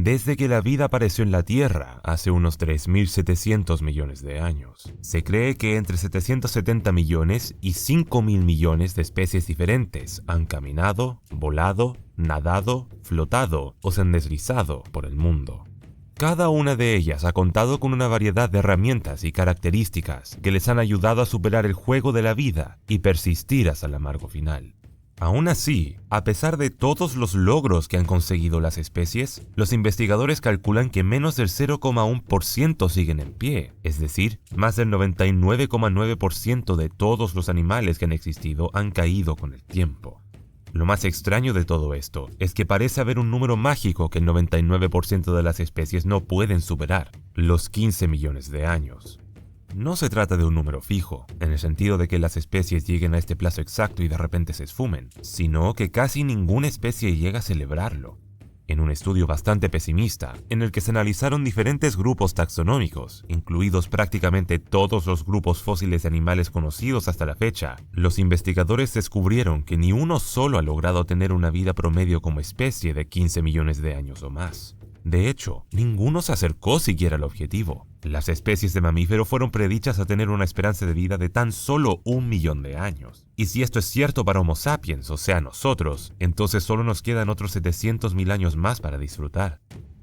desde que la vida apareció en la Tierra hace unos 3.700 millones de años. Se cree que entre 770 millones y 5.000 millones de especies diferentes han caminado, volado, nadado, flotado o se han deslizado por el mundo. Cada una de ellas ha contado con una variedad de herramientas y características que les han ayudado a superar el juego de la vida y persistir hasta el amargo final. Aún así, a pesar de todos los logros que han conseguido las especies, los investigadores calculan que menos del 0,1% siguen en pie, es decir, más del 99,9% de todos los animales que han existido han caído con el tiempo. Lo más extraño de todo esto es que parece haber un número mágico que el 99% de las especies no pueden superar, los 15 millones de años. No se trata de un número fijo, en el sentido de que las especies lleguen a este plazo exacto y de repente se esfumen, sino que casi ninguna especie llega a celebrarlo. En un estudio bastante pesimista, en el que se analizaron diferentes grupos taxonómicos, incluidos prácticamente todos los grupos fósiles de animales conocidos hasta la fecha, los investigadores descubrieron que ni uno solo ha logrado tener una vida promedio como especie de 15 millones de años o más. De hecho, ninguno se acercó siquiera al objetivo. Las especies de mamífero fueron predichas a tener una esperanza de vida de tan solo 1 millón de años. Y si esto es cierto para Homo sapiens, o sea nosotros, entonces solo nos quedan otros 700.000 años más para disfrutar.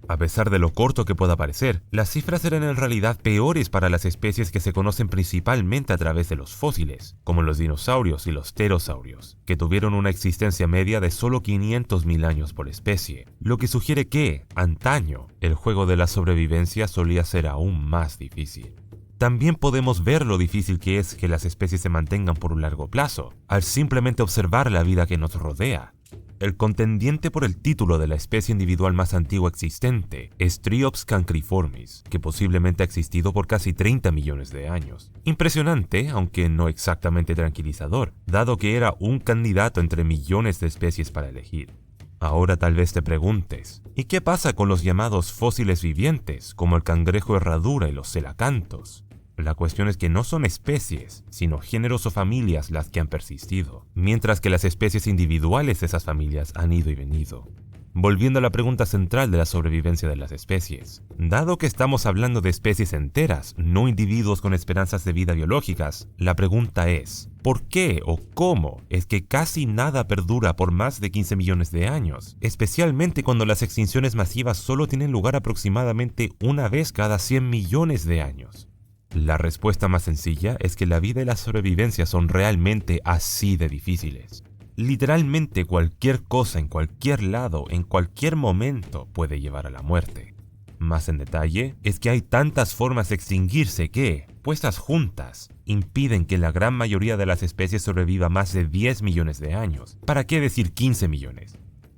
A pesar de lo corto que pueda parecer, las cifras eran en realidad peores para las especies que se conocen principalmente a través de los fósiles, como los dinosaurios y los pterosaurios, que tuvieron una existencia media de solo 500.000 años por especie, lo que sugiere que, antaño, el juego de la sobrevivencia solía ser aún más difícil. También podemos ver lo difícil que es que las especies se mantengan por un largo plazo, al simplemente observar la vida que nos rodea. El contendiente por el título de la especie individual más antigua existente es Triops cancriformis, que posiblemente ha existido por casi 30 millones de años. Impresionante, aunque no exactamente tranquilizador, dado que era un candidato entre millones de especies para elegir. Ahora tal vez te preguntes, ¿y qué pasa con los llamados fósiles vivientes, como el cangrejo herradura y los celacantos? La cuestión es que no son especies, sino géneros o familias las que han persistido, mientras que las especies individuales de esas familias han ido y venido. Volviendo a la pregunta central de la sobrevivencia de las especies, dado que estamos hablando de especies enteras, no individuos con esperanzas de vida biológicas, la pregunta es, ¿por qué o cómo es que casi nada perdura por más de 15 millones de años? Especialmente cuando las extinciones masivas solo tienen lugar aproximadamente una vez cada 100 millones de años. La respuesta más sencilla es que la vida y la sobrevivencia son realmente así de difíciles. Literalmente cualquier cosa en cualquier lado, en cualquier momento, puede llevar a la muerte. Más en detalle, es que hay tantas formas de extinguirse que, puestas juntas, impiden que la gran mayoría de las especies sobreviva más de 10 millones de años. ¿Para qué decir 15 millones?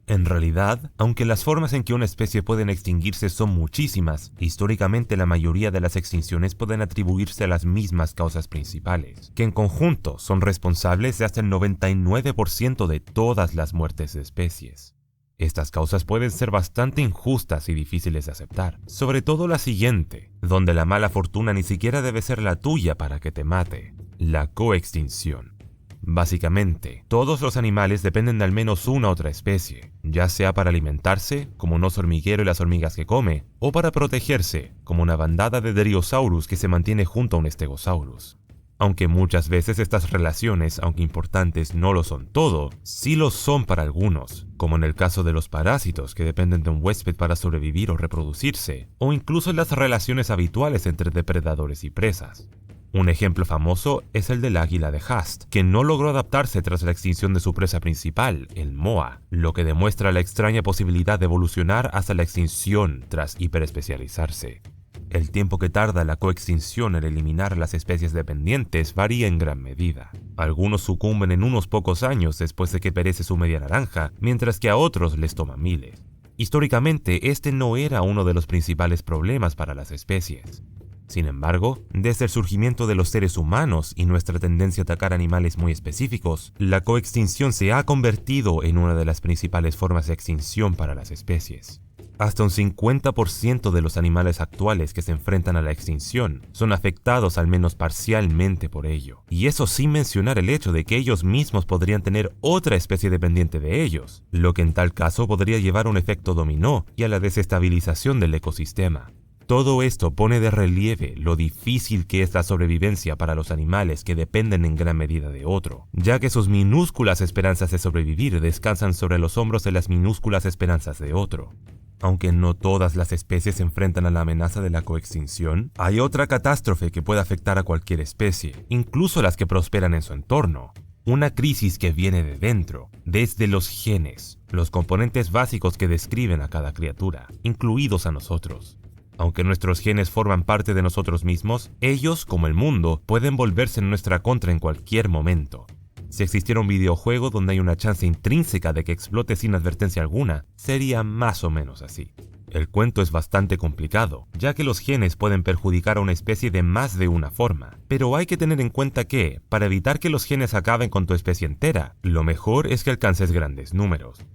En realidad, aunque las formas en que una especie puede extinguirse son muchísimas, históricamente la mayoría de las extinciones pueden atribuirse a las mismas causas principales, que en conjunto son responsables de hasta el 99% de todas las muertes de especies. Estas causas pueden ser bastante injustas y difíciles de aceptar, sobre todo la siguiente, donde la mala fortuna ni siquiera debe ser la tuya para que te mate: la coextinción. Básicamente, todos los animales dependen de al menos una otra especie, ya sea para alimentarse, como un oso hormiguero y las hormigas que come, o para protegerse, como una bandada de Dryosaurus que se mantiene junto a un Stegosaurus. Aunque muchas veces estas relaciones, aunque importantes, no lo son todo, sí lo son para algunos, como en el caso de los parásitos que dependen de un huésped para sobrevivir o reproducirse, o incluso en las relaciones habituales entre depredadores y presas. Un ejemplo famoso es el del águila de Haast, que no logró adaptarse tras la extinción de su presa principal, el moa, lo que demuestra la extraña posibilidad de evolucionar hasta la extinción tras hiperespecializarse. El tiempo que tarda la coextinción en eliminar las especies dependientes varía en gran medida. Algunos sucumben en unos pocos años después de que perece su media naranja, mientras que a otros les toma miles. Históricamente, este no era uno de los principales problemas para las especies. Sin embargo, desde el surgimiento de los seres humanos y nuestra tendencia a atacar animales muy específicos, la coextinción se ha convertido en una de las principales formas de extinción para las especies. Hasta un 50% de los animales actuales que se enfrentan a la extinción son afectados al menos parcialmente por ello. Y eso sin mencionar el hecho de que ellos mismos podrían tener otra especie dependiente de ellos, lo que en tal caso podría llevar a un efecto dominó y a la desestabilización del ecosistema. Todo esto pone de relieve lo difícil que es la sobrevivencia para los animales que dependen en gran medida de otro, ya que sus minúsculas esperanzas de sobrevivir descansan sobre los hombros de las minúsculas esperanzas de otro. Aunque no todas las especies se enfrentan a la amenaza de la coextinción, hay otra catástrofe que puede afectar a cualquier especie, incluso las que prosperan en su entorno. Una crisis que viene de dentro, desde los genes, los componentes básicos que describen a cada criatura, incluidos a nosotros. Aunque nuestros genes forman parte de nosotros mismos, ellos, como el mundo, pueden volverse en nuestra contra en cualquier momento. Si existiera un videojuego donde hay una chance intrínseca de que explote sin advertencia alguna, sería más o menos así. El cuento es bastante complicado, ya que los genes pueden perjudicar a una especie de más de una forma, pero hay que tener en cuenta que, para evitar que los genes acaben con tu especie entera, lo mejor es que alcances grandes números.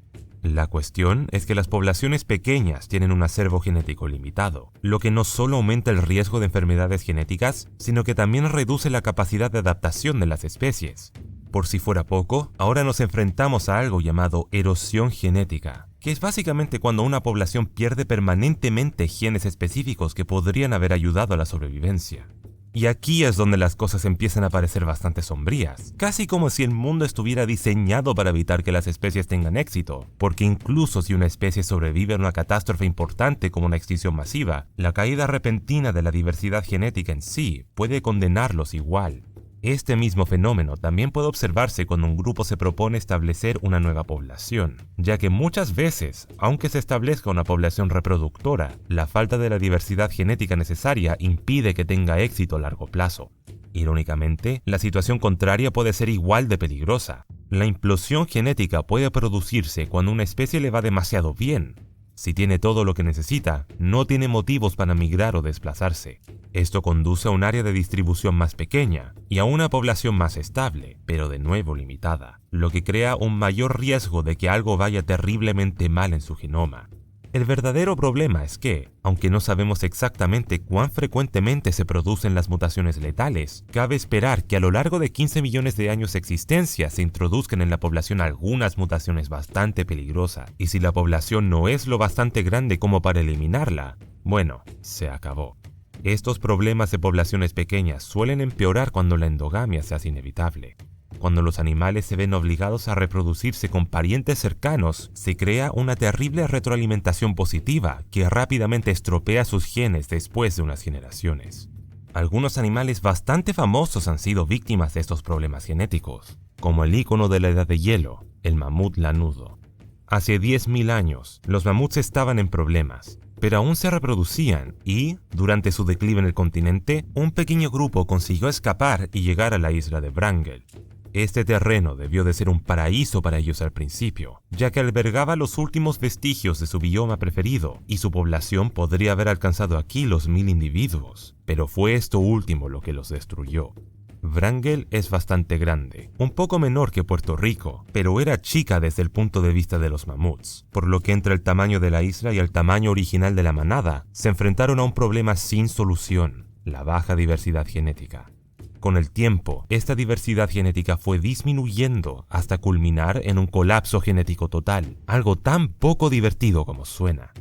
La cuestión es que las poblaciones pequeñas tienen un acervo genético limitado, lo que no solo aumenta el riesgo de enfermedades genéticas, sino que también reduce la capacidad de adaptación de las especies. Por si fuera poco, ahora nos enfrentamos a algo llamado erosión genética, que es básicamente cuando una población pierde permanentemente genes específicos que podrían haber ayudado a la sobrevivencia. Y aquí es donde las cosas empiezan a parecer bastante sombrías, casi como si el mundo estuviera diseñado para evitar que las especies tengan éxito, porque incluso si una especie sobrevive a una catástrofe importante como una extinción masiva, la caída repentina de la diversidad genética en sí puede condenarlos igual. Este mismo fenómeno también puede observarse cuando un grupo se propone establecer una nueva población, ya que muchas veces, aunque se establezca una población reproductora, la falta de la diversidad genética necesaria impide que tenga éxito a largo plazo. Irónicamente, la situación contraria puede ser igual de peligrosa. La implosión genética puede producirse cuando una especie le va demasiado bien. Si tiene todo lo que necesita, no tiene motivos para migrar o desplazarse. Esto conduce a un área de distribución más pequeña y a una población más estable, pero de nuevo limitada, lo que crea un mayor riesgo de que algo vaya terriblemente mal en su genoma. El verdadero problema es que, aunque no sabemos exactamente cuán frecuentemente se producen las mutaciones letales, cabe esperar que a lo largo de 15 millones de años de existencia se introduzcan en la población algunas mutaciones bastante peligrosas, y si la población no es lo bastante grande como para eliminarla, bueno, se acabó. Estos problemas de poblaciones pequeñas suelen empeorar cuando la endogamia se hace inevitable. Cuando los animales se ven obligados a reproducirse con parientes cercanos, se crea una terrible retroalimentación positiva que rápidamente estropea sus genes después de unas generaciones. Algunos animales bastante famosos han sido víctimas de estos problemas genéticos, como el ícono de la edad de hielo, el mamut lanudo. Hace 10.000 años, los mamuts estaban en problemas, pero aún se reproducían y, durante su declive en el continente, un pequeño grupo consiguió escapar y llegar a la isla de Wrangel. Este terreno debió de ser un paraíso para ellos al principio, ya que albergaba los últimos vestigios de su bioma preferido, y su población podría haber alcanzado aquí los 1000 individuos, pero fue esto último lo que los destruyó. Wrangel es bastante grande, un poco menor que Puerto Rico, pero era chica desde el punto de vista de los mamuts, por lo que entre el tamaño de la isla y el tamaño original de la manada, se enfrentaron a un problema sin solución: la baja diversidad genética. Con el tiempo, esta diversidad genética fue disminuyendo hasta culminar en un colapso genético total, algo tan poco divertido como suena.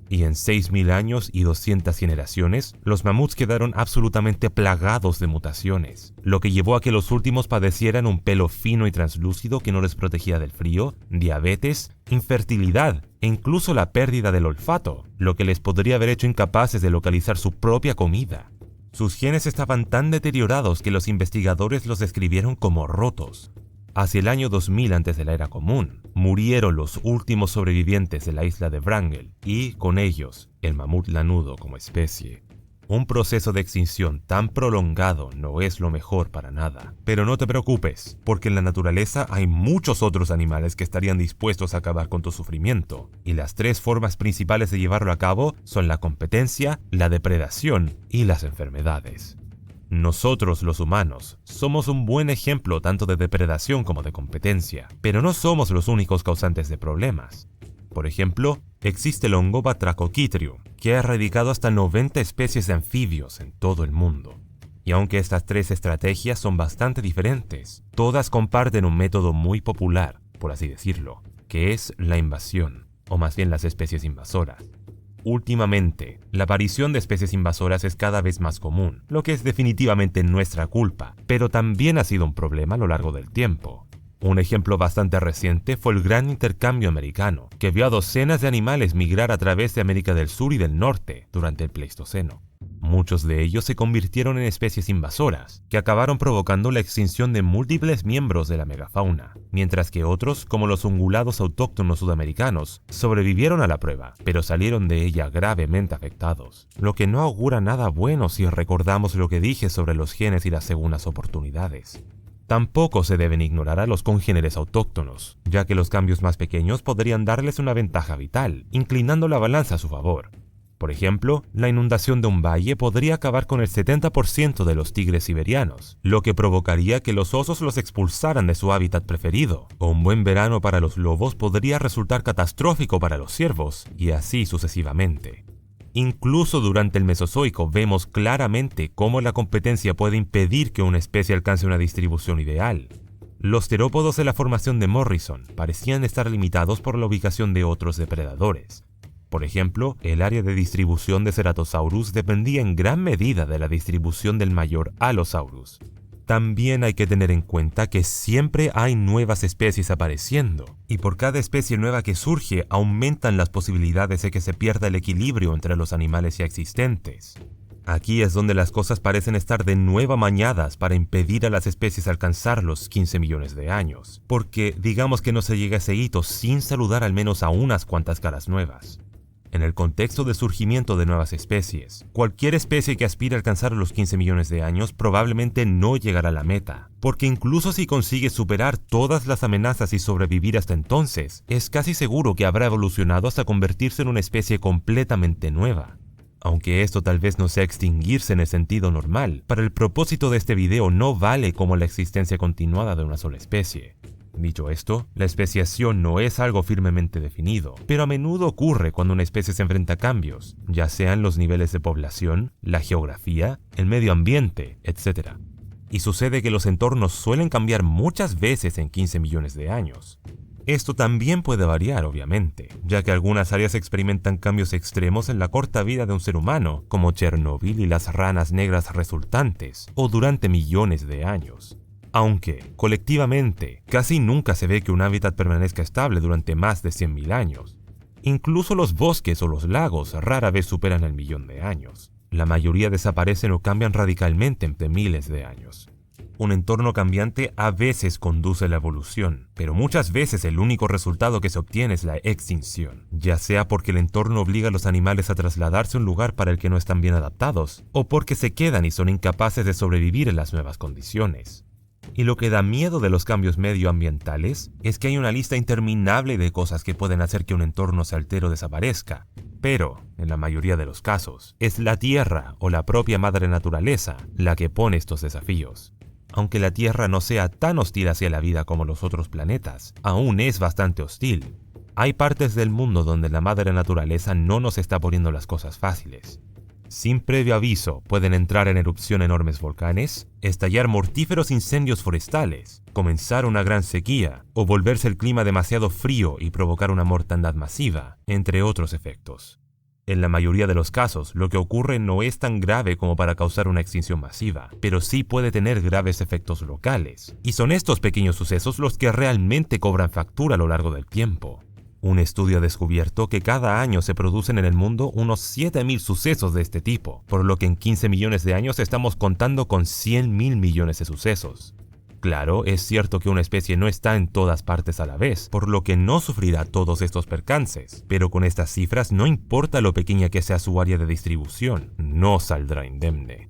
Y en 6.000 años y 200 generaciones, los mamuts quedaron absolutamente plagados de mutaciones, lo que llevó a que los últimos padecieran un pelo fino y translúcido que no les protegía del frío, diabetes, infertilidad e incluso la pérdida del olfato, lo que les podría haber hecho incapaces de localizar su propia comida. Sus genes estaban tan deteriorados que los investigadores los describieron como rotos. Hacia el año 2000 antes de la Era Común, murieron los últimos sobrevivientes de la isla de Wrangel y, con ellos, el mamut lanudo como especie. Un proceso de extinción tan prolongado no es lo mejor para nada. Pero no te preocupes, porque en la naturaleza hay muchos otros animales que estarían dispuestos a acabar con tu sufrimiento. Y las 3 formas principales de llevarlo a cabo son la competencia, la depredación y las enfermedades. Nosotros, los humanos, somos un buen ejemplo tanto de depredación como de competencia, pero no somos los únicos causantes de problemas. Por ejemplo, existe el hongo Batrachochytrium, que ha erradicado hasta 90 especies de anfibios en todo el mundo. Y aunque estas tres estrategias son bastante diferentes, todas comparten un método muy popular, por así decirlo, que es la invasión, o más bien las especies invasoras. Últimamente, la aparición de especies invasoras es cada vez más común, lo que es definitivamente nuestra culpa, pero también ha sido un problema a lo largo del tiempo. Un ejemplo bastante reciente fue el gran intercambio americano, que vio a docenas de animales migrar a través de América del Sur y del Norte durante el Pleistoceno. Muchos de ellos se convirtieron en especies invasoras, que acabaron provocando la extinción de múltiples miembros de la megafauna, mientras que otros, como los ungulados autóctonos sudamericanos, sobrevivieron a la prueba, pero salieron de ella gravemente afectados, lo que no augura nada bueno si recordamos lo que dije sobre los genes y las segundas oportunidades. Tampoco se deben ignorar a los congéneres autóctonos, ya que los cambios más pequeños podrían darles una ventaja vital, inclinando la balanza a su favor. Por ejemplo, la inundación de un valle podría acabar con el 70% de los tigres siberianos, lo que provocaría que los osos los expulsaran de su hábitat preferido, o un buen verano para los lobos podría resultar catastrófico para los ciervos, y así sucesivamente. Incluso durante el Mesozoico vemos claramente cómo la competencia puede impedir que una especie alcance una distribución ideal. Los terópodos de la formación de Morrison parecían estar limitados por la ubicación de otros depredadores. Por ejemplo, el área de distribución de Ceratosaurus dependía en gran medida de la distribución del mayor Allosaurus. También hay que tener en cuenta que siempre hay nuevas especies apareciendo, y por cada especie nueva que surge aumentan las posibilidades de que se pierda el equilibrio entre los animales ya existentes. Aquí es donde las cosas parecen estar de nuevo amañadas para impedir a las especies alcanzar los 15 millones de años, porque digamos que no se llega a ese hito sin saludar al menos a unas cuantas caras nuevas. En el contexto de surgimiento de nuevas especies, cualquier especie que aspire a alcanzar los 15 millones de años probablemente no llegará a la meta, porque incluso si consigue superar todas las amenazas y sobrevivir hasta entonces, es casi seguro que habrá evolucionado hasta convertirse en una especie completamente nueva. Aunque esto tal vez no sea extinguirse en el sentido normal, para el propósito de este video no vale como la existencia continuada de una sola especie. Dicho esto, la especiación no es algo firmemente definido, pero a menudo ocurre cuando una especie se enfrenta a cambios, ya sean los niveles de población, la geografía, el medio ambiente, etc. Y sucede que los entornos suelen cambiar muchas veces en 15 millones de años. Esto también puede variar, obviamente, ya que algunas áreas experimentan cambios extremos en la corta vida de un ser humano, como Chernóbil y las ranas negras resultantes, o durante millones de años. Aunque, colectivamente, casi nunca se ve que un hábitat permanezca estable durante más de 100.000 años. Incluso los bosques o los lagos rara vez superan el 1.000.000 de años. La mayoría desaparecen o cambian radicalmente entre miles de años. Un entorno cambiante a veces conduce a la evolución, pero muchas veces el único resultado que se obtiene es la extinción, ya sea porque el entorno obliga a los animales a trasladarse a un lugar para el que no están bien adaptados, o porque se quedan y son incapaces de sobrevivir en las nuevas condiciones. Y lo que da miedo de los cambios medioambientales es que hay una lista interminable de cosas que pueden hacer que un entorno se altere o desaparezca. Pero, en la mayoría de los casos, es la Tierra o la propia madre naturaleza la que pone estos desafíos. Aunque la Tierra no sea tan hostil hacia la vida como los otros planetas, aún es bastante hostil. Hay partes del mundo donde la madre naturaleza no nos está poniendo las cosas fáciles. Sin previo aviso, pueden entrar en erupción enormes volcanes, estallar mortíferos incendios forestales, comenzar una gran sequía, o volverse el clima demasiado frío y provocar una mortandad masiva, entre otros efectos. En la mayoría de los casos, lo que ocurre no es tan grave como para causar una extinción masiva, pero sí puede tener graves efectos locales, y son estos pequeños sucesos los que realmente cobran factura a lo largo del tiempo. Un estudio ha descubierto que cada año se producen en el mundo unos 7.000 sucesos de este tipo, por lo que en 15 millones de años estamos contando con 100.000 millones de sucesos. Claro, es cierto que una especie no está en todas partes a la vez, por lo que no sufrirá todos estos percances, pero con estas cifras no importa lo pequeña que sea su área de distribución, no saldrá indemne.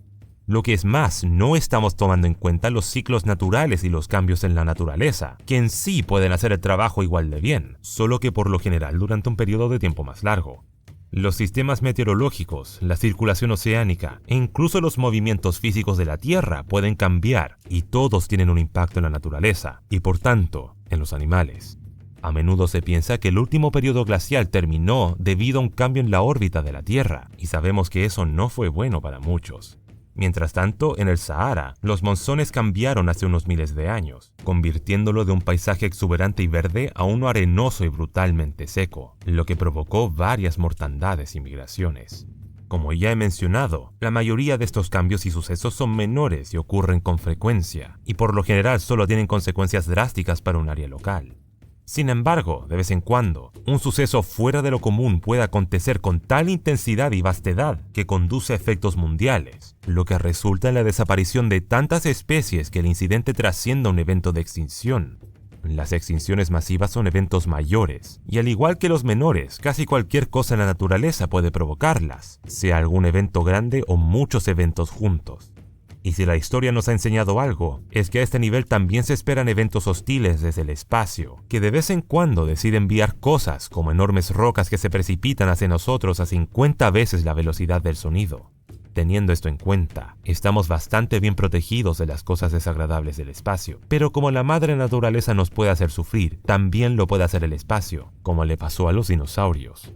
Lo que es más, no estamos tomando en cuenta los ciclos naturales y los cambios en la naturaleza, que en sí pueden hacer el trabajo igual de bien, solo que por lo general durante un periodo de tiempo más largo. Los sistemas meteorológicos, la circulación oceánica e incluso los movimientos físicos de la Tierra pueden cambiar, y todos tienen un impacto en la naturaleza, y por tanto, en los animales. A menudo se piensa que el último periodo glacial terminó debido a un cambio en la órbita de la Tierra, y sabemos que eso no fue bueno para muchos. Mientras tanto, en el Sahara, los monzones cambiaron hace unos miles de años, convirtiéndolo de un paisaje exuberante y verde a uno arenoso y brutalmente seco, lo que provocó varias mortandades y migraciones. Como ya he mencionado, la mayoría de estos cambios y sucesos son menores y ocurren con frecuencia, y por lo general solo tienen consecuencias drásticas para un área local. Sin embargo, de vez en cuando, un suceso fuera de lo común puede acontecer con tal intensidad y vastedad que conduce a efectos mundiales, lo que resulta en la desaparición de tantas especies que el incidente trascienda un evento de extinción. Las extinciones masivas son eventos mayores, y al igual que los menores, casi cualquier cosa en la naturaleza puede provocarlas, sea algún evento grande o muchos eventos juntos. Y si la historia nos ha enseñado algo, es que a este nivel también se esperan eventos hostiles desde el espacio, que de vez en cuando deciden enviar cosas como enormes rocas que se precipitan hacia nosotros a 50 veces la velocidad del sonido. Teniendo esto en cuenta, estamos bastante bien protegidos de las cosas desagradables del espacio, pero como la madre naturaleza nos puede hacer sufrir, también lo puede hacer el espacio, como le pasó a los dinosaurios.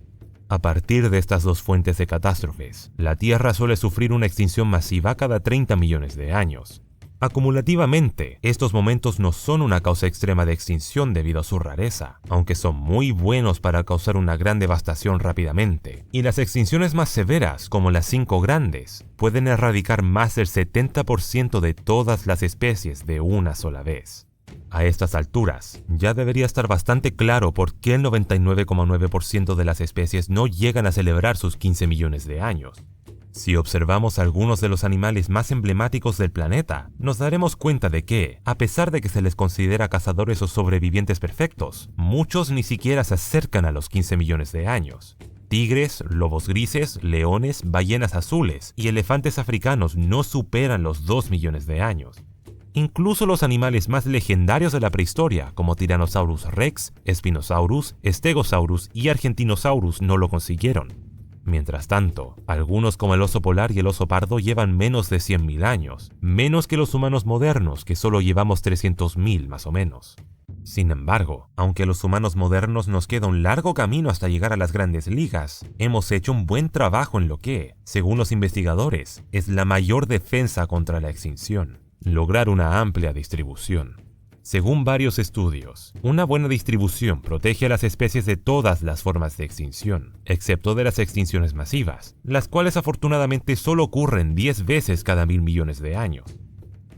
A partir de estas dos fuentes de catástrofes, la Tierra suele sufrir una extinción masiva cada 30 millones de años. Acumulativamente, estos momentos no son una causa extrema de extinción debido a su rareza, aunque son muy buenos para causar una gran devastación rápidamente, y las extinciones más severas, como las 5 grandes, pueden erradicar más del 70% de todas las especies de una sola vez. A estas alturas, ya debería estar bastante claro por qué el 99,9% de las especies no llegan a celebrar sus 15 millones de años. Si observamos algunos de los animales más emblemáticos del planeta, nos daremos cuenta de que, a pesar de que se les considera cazadores o sobrevivientes perfectos, muchos ni siquiera se acercan a los 15 millones de años. Tigres, lobos grises, leones, ballenas azules y elefantes africanos no superan los 2 millones de años. Incluso los animales más legendarios de la prehistoria, como Tyrannosaurus rex, Spinosaurus, Stegosaurus y Argentinosaurus, no lo consiguieron. Mientras tanto, algunos como el oso polar y el oso pardo llevan menos de 100.000 años, menos que los humanos modernos, que solo llevamos 300.000 más o menos. Sin embargo, aunque a los humanos modernos nos queda un largo camino hasta llegar a las grandes ligas, hemos hecho un buen trabajo en lo que, según los investigadores, es la mayor defensa contra la extinción: lograr una amplia distribución. Según varios estudios, una buena distribución protege a las especies de todas las formas de extinción, excepto de las extinciones masivas, las cuales afortunadamente solo ocurren 10 veces cada 1.000 millones de años.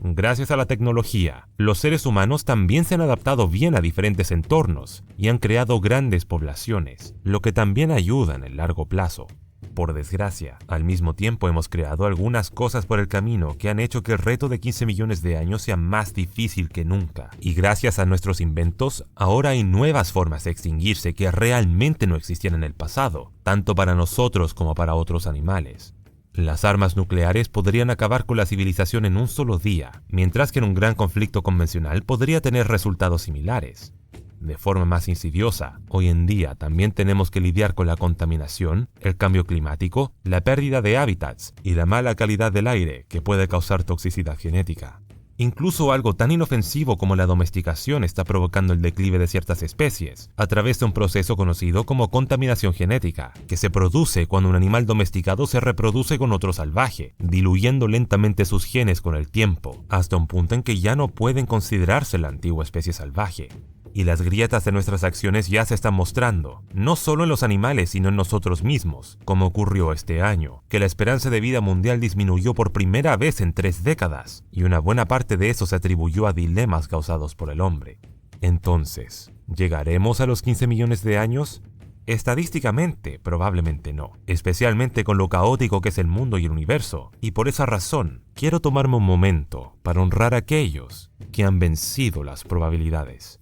Gracias a la tecnología, los seres humanos también se han adaptado bien a diferentes entornos y han creado grandes poblaciones, lo que también ayuda en el largo plazo. Por desgracia, al mismo tiempo hemos creado algunas cosas por el camino que han hecho que el reto de 15 millones de años sea más difícil que nunca. Y gracias a nuestros inventos, ahora hay nuevas formas de extinguirse que realmente no existían en el pasado, tanto para nosotros como para otros animales. Las armas nucleares podrían acabar con la civilización en un solo día, mientras que en un gran conflicto convencional podría tener resultados similares. De forma más insidiosa, hoy en día también tenemos que lidiar con la contaminación, el cambio climático, la pérdida de hábitats y la mala calidad del aire que puede causar toxicidad genética. Incluso algo tan inofensivo como la domesticación está provocando el declive de ciertas especies, a través de un proceso conocido como contaminación genética, que se produce cuando un animal domesticado se reproduce con otro salvaje, diluyendo lentamente sus genes con el tiempo, hasta un punto en que ya no pueden considerarse la antigua especie salvaje. Y las grietas de nuestras acciones ya se están mostrando, no solo en los animales sino en nosotros mismos, como ocurrió este año, que la esperanza de vida mundial disminuyó por primera vez en 3 décadas, y una buena parte de eso se atribuyó a dilemas causados por el hombre. Entonces, ¿llegaremos a los 15 millones de años? Estadísticamente, probablemente no, especialmente con lo caótico que es el mundo y el universo, y por esa razón, quiero tomarme un momento para honrar a aquellos que han vencido las probabilidades.